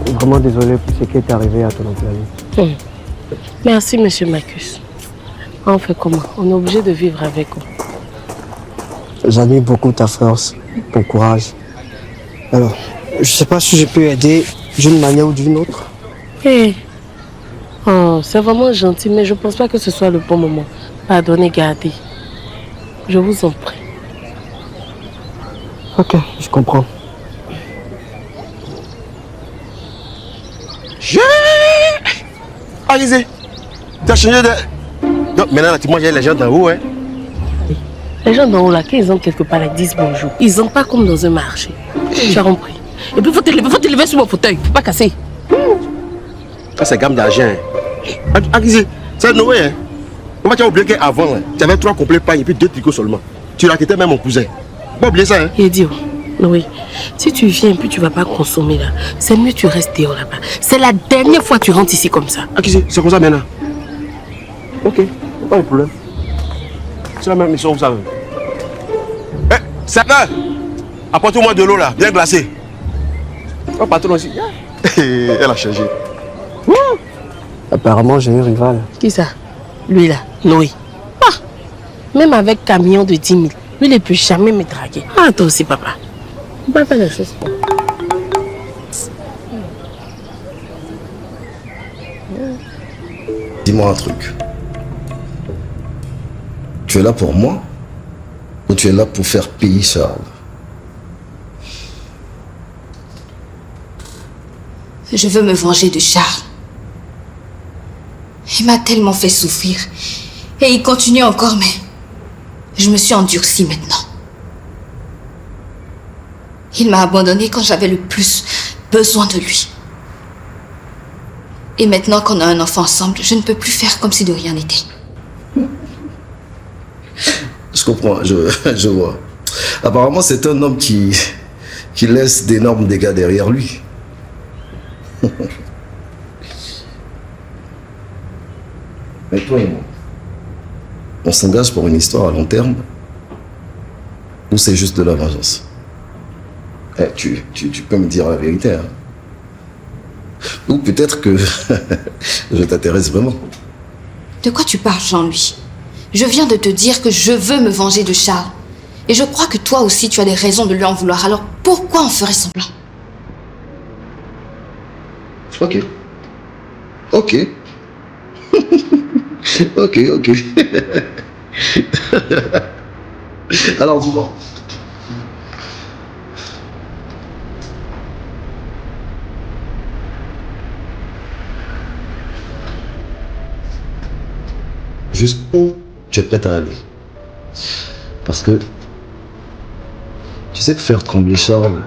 Vraiment désolé pour ce qui est arrivé à ton employé. Merci, monsieur Marcus. On fait comment? On est obligé de vivre avec vous. J'admire beaucoup ta force, ton courage. Alors, je ne sais pas si je peux aider d'une manière ou d'une autre. Hey. Oh, c'est vraiment gentil, mais je ne pense pas que ce soit le bon moment. Pardonnez, gardez. Je vous en prie. Ok, je comprends. Alizé, tu as changé de... Donc maintenant, là, tu manges les gens d'en haut, hein? Les gens d'en haut, là, quand ils ont quelque part, ils disent bonjour. Ils n'ont pas comme dans un marché. Tu as compris? Et puis, il faut te lever sur mon fauteuil. Faut pas casser. Ça, c'est gamme d'argent. Alizé, c'est Noé, hein? Comment tu as oublié qu'avant, tu avais 3 complets pains et puis 2 tricots seulement. Tu l'as quitté même mon cousin. Pas oublier ça, hein? Idiot. Oui. Si tu viens et puis tu ne vas pas consommer là, c'est mieux que tu restes dehors là-bas. C'est la dernière fois que tu rentres ici comme ça. Akizé, c'est comme ça maintenant. Ok, pas de problème. C'est la même mission, vous savez. Eh, Satan, apporte-moi de l'eau là, bien glacée. Oh, patron aussi. Elle a changé. Apparemment, j'ai une rivale. Qui ça? Lui là, Noé. Ah, même avec camion de 10 000, lui il ne peut jamais me draguer. Ah, toi aussi, papa. On va faire les choses. Dis-moi un truc. Tu es là pour moi ou tu es là pour faire payer Charles? Je veux me venger de Charles. Il m'a tellement fait souffrir. Et il continue encore, mais je me suis endurcie maintenant. Il m'a abandonnée quand j'avais le plus besoin de lui. Et maintenant qu'on a un enfant ensemble, je ne peux plus faire comme si de rien n'était. Je comprends, je vois. Apparemment, c'est un homme qui laisse d'énormes dégâts derrière lui. Mais toi et moi, on s'engage pour une histoire à long terme ou c'est juste de la vengeance? Eh, tu peux me dire la vérité, hein? Ou peut-être que je t'intéresse vraiment. De quoi tu parles, Jean-Louis? Je viens de te dire que je veux me venger de Charles. Et je crois que toi aussi, tu as des raisons de lui en vouloir. Alors pourquoi on ferait semblant? Ok. Ok. Ok. Alors, dis-moi. Jusqu'où tu es prête à aller? Parce que tu sais que faire trembler Charles,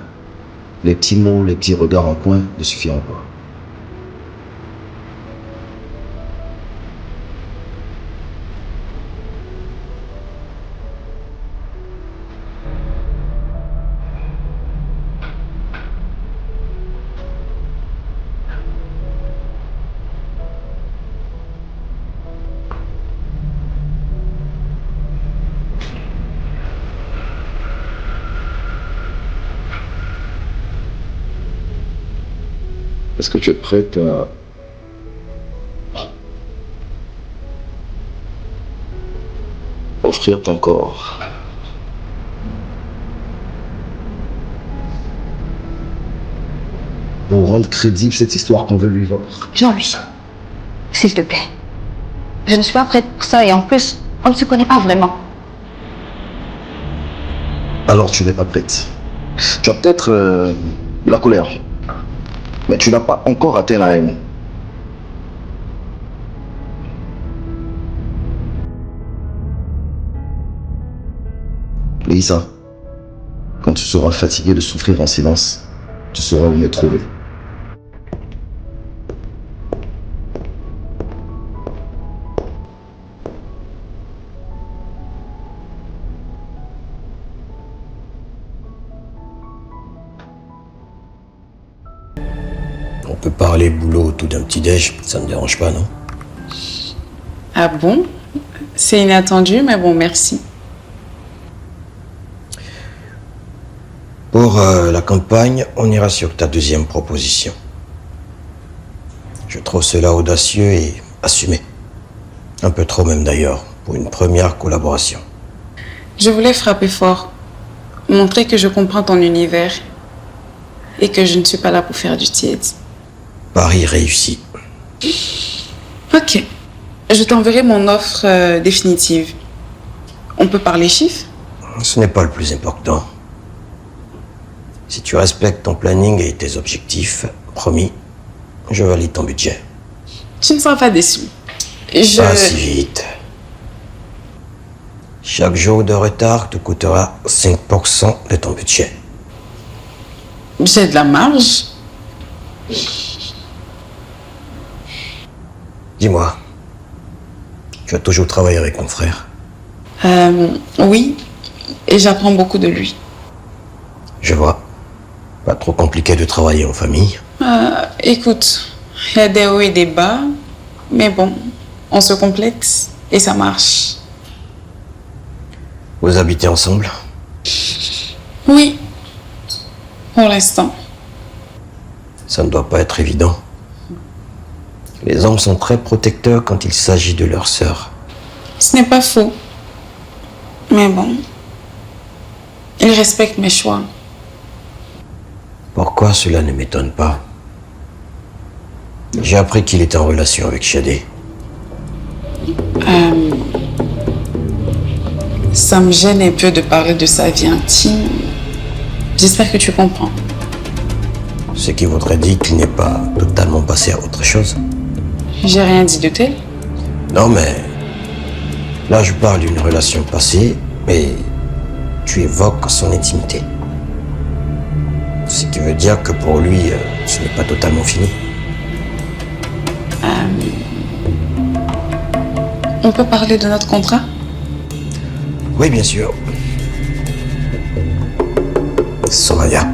les petits mots, les petits regards en coin ne suffiront pas. Est-ce que tu es prête à offrir ton corps pour rendre crédible cette histoire qu'on veut lui vendre? Jean-Louis, s'il te plaît. Je ne suis pas prête pour ça et en plus, on ne se connaît pas vraiment. Alors tu n'es pas prête. Tu as peut-être la colère, mais tu n'as pas encore atteint la haine. Lisa, quand tu seras fatigué de souffrir en silence, tu sauras où me trouver. On peut parler boulot autour d'un petit déj, ça ne me dérange pas, non? Ah bon? C'est inattendu, mais bon, merci. Pour la campagne, on ira sur ta deuxième proposition. Je trouve cela audacieux et assumé. Un peu trop même d'ailleurs, pour une première collaboration. Je voulais frapper fort, montrer que je comprends ton univers et que je ne suis pas là pour faire du tiède. Pari réussi. Ok. Je t'enverrai mon offre définitive. On peut parler chiffres? Ce n'est pas le plus important. Si tu respectes ton planning et tes objectifs, promis, je valide ton budget. Tu ne seras pas déçu. Pas si vite. Chaque jour de retard te coûtera 5% de ton budget. J'ai de la marge. Dis-moi, tu as toujours travaillé avec mon frère? Oui, et j'apprends beaucoup de lui. Je vois. Pas trop compliqué de travailler en famille. Écoute, il y a des hauts et des bas, mais bon, on se complète et ça marche. Vous habitez ensemble? Oui, pour l'instant. Ça ne doit pas être évident. Les hommes sont très protecteurs quand il s'agit de leur sœur. Ce n'est pas faux. Mais bon, il respecte mes choix. Pourquoi cela ne m'étonne pas? J'ai appris qu'il était en relation avec Shadé. Ça me gêne un peu de parler de sa vie intime. J'espère que tu comprends. Ce qui voudrait dire qu'il n'est pas totalement passé à autre chose. J'ai rien dit de tel. Non, mais là, je parle d'une relation passée, mais tu évoques son intimité. Ce qui veut dire que pour lui, ce n'est pas totalement fini. On peut parler de notre contrat? Oui, bien sûr. Soraya.